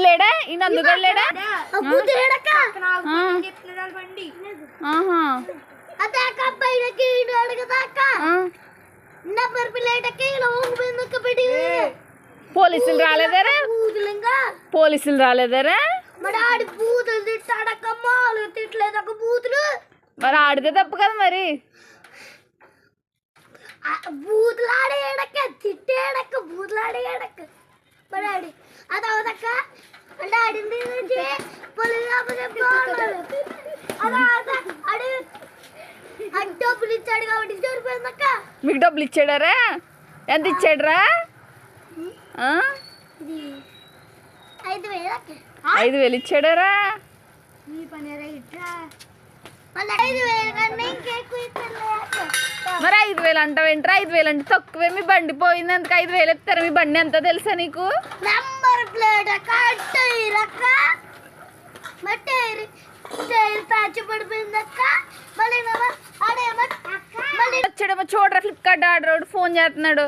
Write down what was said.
లేడా ఈ నందుగడు లేడా పోలీసులు రాలేదరా పోలీసులు రాలేదరా మరి ఆడితే తప్పు కదా మరి బూతులాడేడక్క తిట్టేడక్క బూతులాడేడక్క మరి ఆడి అది అవదక్క అంటే ఆడింది డబ్బులు ఇచ్చాడు కాబట్టి సరిపోయిందక్క మీకు డబ్బులు ఇచ్చాడారా ఎంత ఇచ్చాడరా 5,000 ఇచ్చాడారా మరి 5,000 అంటావేంట్రా 5,000 అంటే తక్కువే మీ బండి పోయింది అందుకు 5,000 ఇస్తారు మీ బండి ఎంత తెలుసా నీకు వచ్చాడేమో చూడరా ఫ్లిప్కార్ట్ ఆర్డర్ ఫోన్ చేస్తున్నాడు